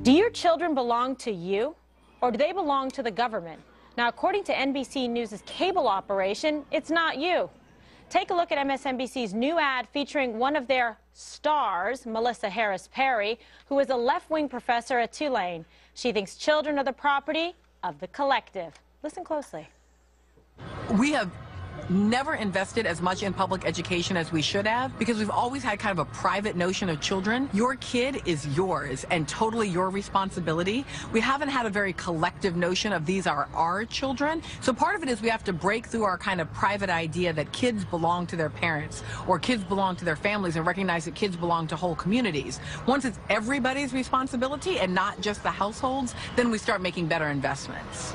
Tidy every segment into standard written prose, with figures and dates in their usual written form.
Do your children belong to you, or do they belong to the government? Now, according to NBC News' cable operation, it's not you. Take a look at MSNBC's new ad featuring one of their stars, Melissa Harris Perry, who is a left-wing professor at Tulane. She thinks children are the property of the collective. Listen closely. We have never invested as much in public education as we should have because we've always had kind of a private notion of children. Your kid is yours and totally your responsibility. We haven't had a very collective notion of these are our children. So part of it is we have to break through our kind of private idea that kids belong to their parents or kids belong to their families and recognize that kids belong to whole communities. Once it's everybody's responsibility and not just the households, then we start making better investments.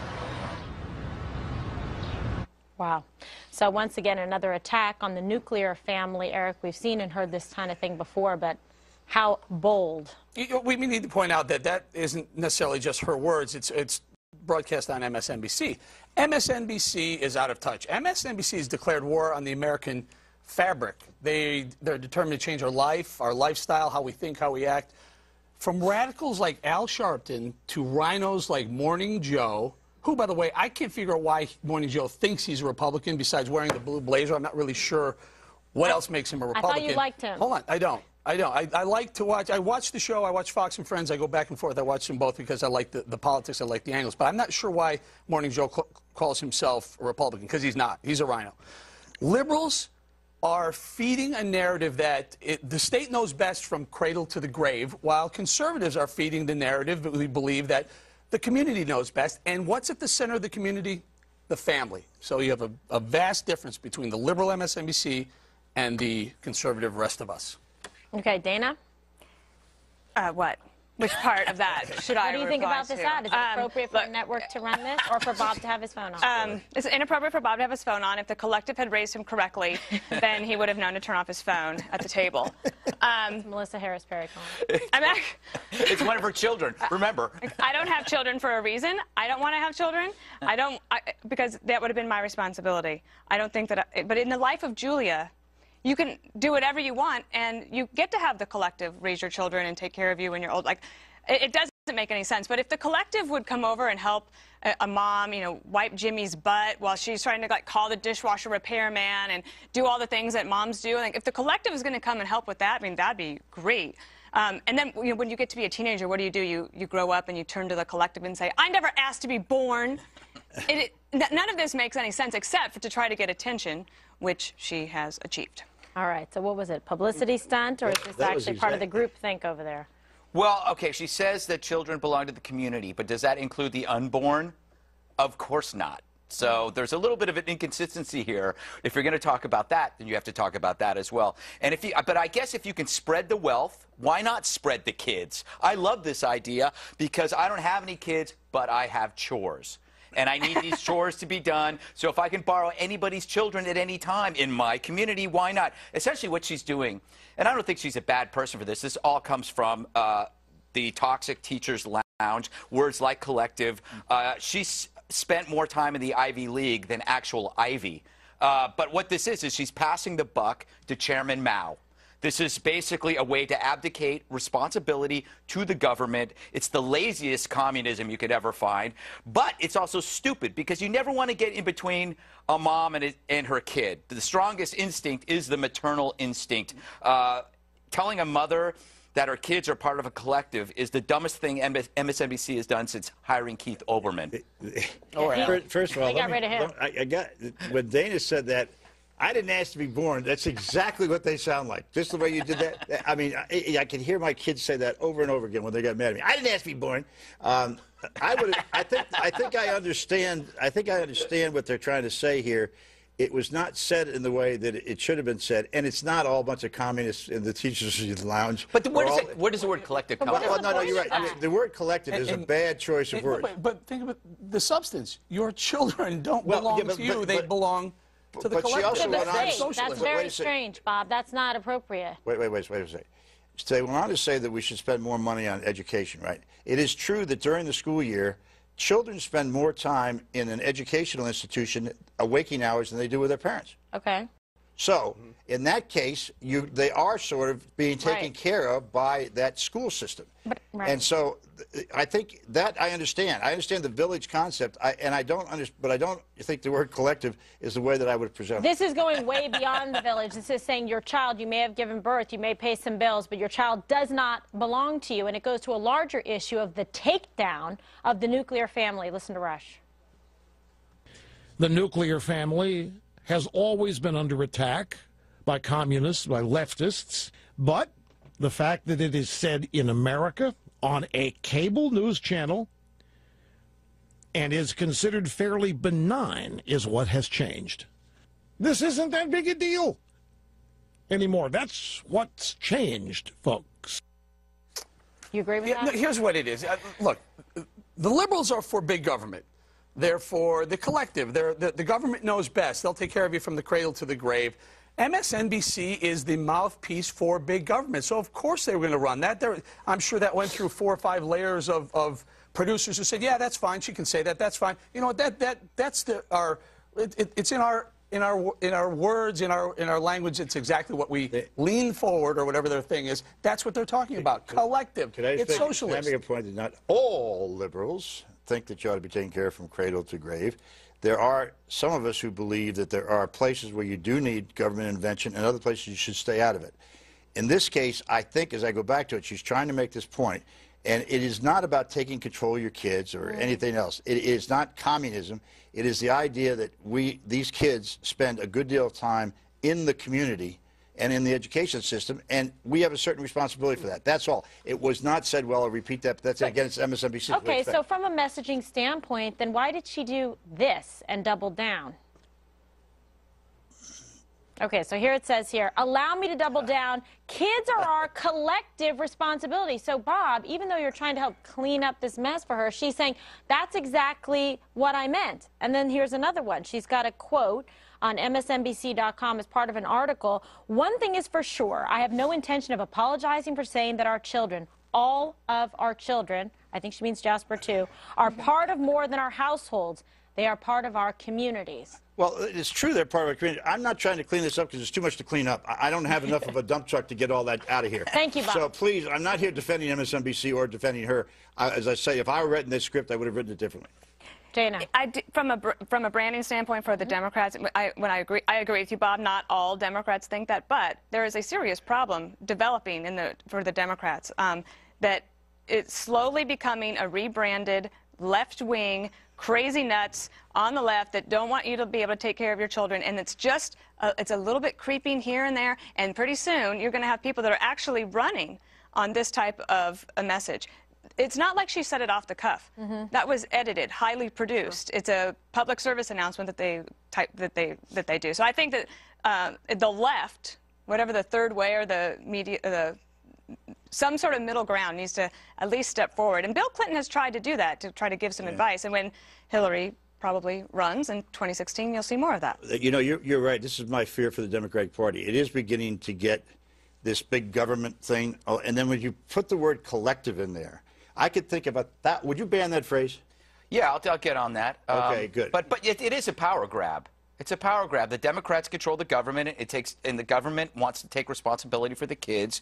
Wow. So once again, another attack on the nuclear family. Eric, we've seen and heard this kind of thing before, but how bold. We need to point out that that isn't necessarily just her words. It's broadcast on MSNBC. MSNBC is out of touch. MSNBC has declared war on the American fabric. They're determined to change our life, our lifestyle, how we think, how we act. From radicals like Al Sharpton to RINOs like Morning Joe, who, by the way, I can't figure out why Morning Joe thinks he's a Republican besides wearing the blue blazer. I'm not really sure what else makes him a Republican. I thought you liked him. Hold on, I don't. I like to watch. I watch the show. I watch Fox and Friends. I go back and forth. I watch them both because I like the politics. I like the angles. But I'm not sure why Morning Joe calls himself a Republican, because he's not. He's a RINO. Liberals are feeding a narrative that the state knows best from cradle to the grave, while conservatives are feeding the narrative that we believe that the community knows best. And what's at the center of the community? The family. So you have a vast difference between the liberal MSNBC and the conservative rest of us. Okay, Dana? What? Which part of that should I What do you think about this ad? Is it appropriate for a network to run this, or for Bob to have his phone on? It's inappropriate for Bob to have his phone on. If the collective had raised him correctly, then he would have known to turn off his phone at the table. Melissa Harris Perry calling. It's one of her children, remember. I don't have children for a reason. I don't want to have children. Because that would have been my responsibility. I don't think that, but in the life of Julia, you can do whatever you want, and you get to have the collective raise your children and take care of you when you're old. Like, it doesn't make any sense. But if the collective would come over and help a mom, you know, wipe Jimmy's butt while she's trying to, like, call the dishwasher repairman and do all the things that moms do, like, if the collective is going to come and help with that, I mean, that'd be great. And then, you know, when you get to be a teenager, what do? You grow up and you turn to the collective and say, I never asked to be born. None of this makes any sense except for to try to get attention, which she has achieved. All right, so what was it, publicity stunt, or is this actually part of the group think over there? Well, okay, she says that children belong to the community, but does that include the unborn? Of course not. So there's a little bit of an inconsistency here. If you're going to talk about that, then you have to talk about that as well. And but I guess if you can spread the wealth, why not spread the kids? I love this idea because I don't have any kids, but I have chores. And I need these chores to be done. So if I can borrow anybody's children at any time in my community, why not? Essentially what she's doing, and I don't think she's a bad person for this. This all comes from the Toxic Teachers Lounge, words like collective. She's spent more time in the Ivy League than actual Ivy. But what this is she's passing the buck to Chairman Mao. This is basically a way to abdicate responsibility to the government. It's the laziest communism you could ever find. But it's also stupid because you never want to get in between a mom and her kid. The strongest instinct is the maternal instinct. Telling a mother that her kids are part of a collective is the dumbest thing MSNBC has done since hiring Keith Olbermann. First of all, I got rid of him. When Dana said that, I didn't ask to be born. That's exactly what they sound like. Just the way you did that. I mean, I can hear my kids say that over and over again when they got mad at me. I didn't ask to be born. I think I understand. I think I understand what they're trying to say here. It was not said in the way that it should have been said, and it's not all a bunch of communists in the teachers' lounge. But where does the word collective come from? No, you're right. The word collective is a bad choice of words. But think about the substance. Your children don't belong to you. They belong to the collective. That's very strange, Bob. That's not appropriate. Wait a second. They went on to say that we should spend more money on education, right? It is true that during the school year, children spend more time in an educational institution, waking hours, than they do with their parents. Okay. So in that case, they are sort of being taken care of by that school system. And so I think that I understand. I understand the village concept, but I don't think the word collective is the way that I would present it. This is going way beyond the village. This is saying your child, you may have given birth, you may pay some bills, but your child does not belong to you. And it goes to a larger issue of the takedown of the nuclear family. Listen to Rush. The nuclear family has always been under attack by communists, by leftists, but the fact that it is said in America on a cable news channel and is considered fairly benign is what has changed. This isn't that big a deal anymore. That's what's changed, folks. You agree with that? Here's what it is. Look, the liberals are for big government. They're for the collective. The government knows best. They'll take care of you from the cradle to the grave. MSNBC is the mouthpiece for big government. So, of course, they were going to run that. I'm sure that went through 4 or 5 layers of producers who said, yeah, that's fine. She can say that. That's fine. You know, that's it's in our words, in our language. It's exactly what we lean forward, or whatever their thing is. That's what they're talking about. Collective. It's socialist. Can I make a point that not all liberals think that you ought to be taken care of from cradle to grave? There are some of us who believe that there are places where you do need government intervention and other places you should stay out of it. In this case, I think, as I go back to it, she's trying to make this point, and it is not about taking control of your kids or anything else. It is not communism. It is the idea that these kids spend a good deal of time in the community and in the education system, and we have a certain responsibility for that. That's all. It was not said, well, I'll repeat that, but that's, again, it's MSNBC. Okay, so from a messaging standpoint, then why did she do this and double down? Okay, so here it says here, allow me to double down. Kids are our collective responsibility. So, Bob, even though you're trying to help clean up this mess for her, she's saying, that's exactly what I meant. And then here's another one. She's got a quote on MSNBC.com as part of an article. One thing is for sure, I have no intention of apologizing for saying that our children, all of our children, I think she means Jasper too, are part of more than our households. They are part of our communities. Well, it's true they're part of our community. I'm not trying to clean this up because there's too much to clean up. I don't have enough of a dump truck to get all that out of here. Thank you, Bob. So please, I'm not here defending MSNBC or defending her. As I say, if I were writing this script, I would have written it differently. Jana. From a branding standpoint for the Democrats, I agree with you, Bob. Not all Democrats think that, but there is a serious problem developing for the Democrats that it's slowly becoming a rebranded left-wing crazy nuts on the left that don't want you to be able to take care of your children, and it's just it's a little bit creeping here and there, and pretty soon you're going to have people that are actually running on this type of a message. It's not like she said it off the cuff. That was edited, highly produced. It's a public service announcement that they do. So I think that the left, whatever the third way or the media, some sort of middle ground needs to at least step forward. And Bill Clinton has tried to do that, to try to give some advice. And when Hillary probably runs in 2016, you'll see more of that. You know, you're right. This is my fear for the Democratic Party. It is beginning to get this big government thing. Oh, and then when you put the word collective in there, I could think about that. Would you ban that phrase? Yeah, I'll get on that. Okay, good. But it is a power grab. It's a power grab. The Democrats control the government. And the government wants to take responsibility for the kids.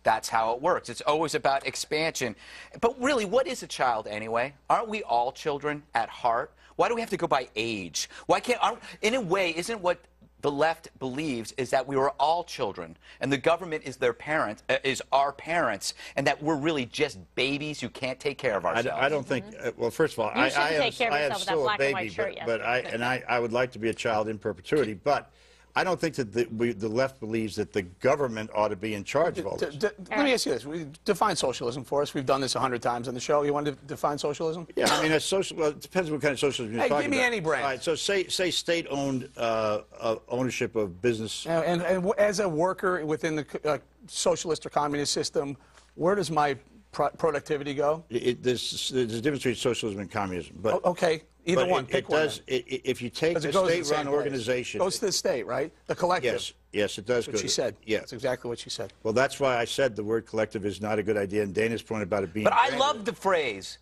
That's how it works. It's always about expansion. But really, what is a child anyway? Aren't we all children at heart? Why do we have to go by age? Why can't? In a way, isn't what the left believes is that we were all children, and the government is their parent, is our parents, and that we're really just babies who can't take care of ourselves? I don't think. Well, first of all, I am still a baby, but I would like to be a child in perpetuity, but I don't think that the left believes that the government ought to be in charge of all this. Let me ask you this. Define socialism for us. We've done this 100 times on the show. You want to define socialism? Yeah, I mean, well, it depends what kind of socialism you're talking about. Give me any brand. All right, so say state-owned ownership of business. And as a worker within the socialist or communist system, where does my productivity go? There's a difference between socialism and communism. But, okay. Either one. Pick one. If you take a state-run organization, it goes to the state, right? The collective. Yes, it does. That's what she said. Yeah, that's exactly what she said. Well, that's why I said the word collective is not a good idea, and Dana's point about it being. But I love the phrase.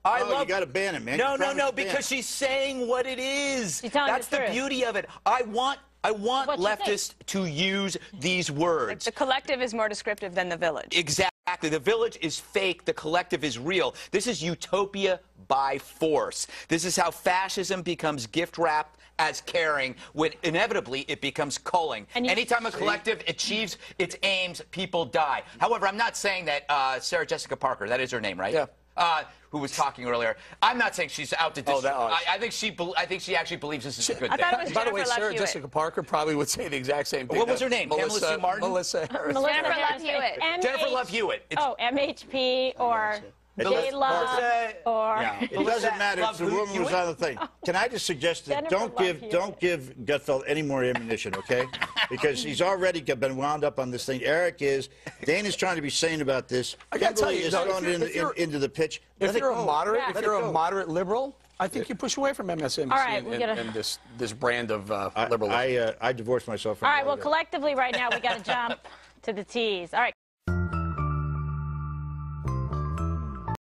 You got to ban it, man. No, because she's saying what it is. She's telling That's the beauty of it. I want I want What you leftists to use these words. The collective is more descriptive than the village. Exactly. The village is fake. The collective is real. This is utopia by force. This is how fascism becomes gift-wrapped as caring, when inevitably it becomes culling. Anytime a collective achieves its aims, people die. However, I'm not saying that Sarah Jessica Parker, that is her name, right? Yeah. Who was talking earlier. I'm not saying she's out to destroy. Oh, I think she actually believes this is a good thing. thought it was By the way, Jennifer Love Sarah Hewitt. Jessica Parker probably would say the exact same thing. What was her name? Melissa, Pamela Sue Martin? Melissa Harris. Jennifer Love Hewitt. Jennifer Love Hewitt. It's MHP or J-Love or... Yeah, it doesn't matter if the woman was on the thing. Can I just suggest that don't give Gutfeld any more ammunition, okay? Because he's already been wound up on this thing. Eric is. Dana's trying to be sane about this. I got to tell you, is thrown into the pitch. If you're a moderate, Yeah. if you're a moderate liberal, I think you push away from MSNBC All right, and this brand of liberalism. I divorced myself from All right, well, collectively right now we got to jump to the T's. All right.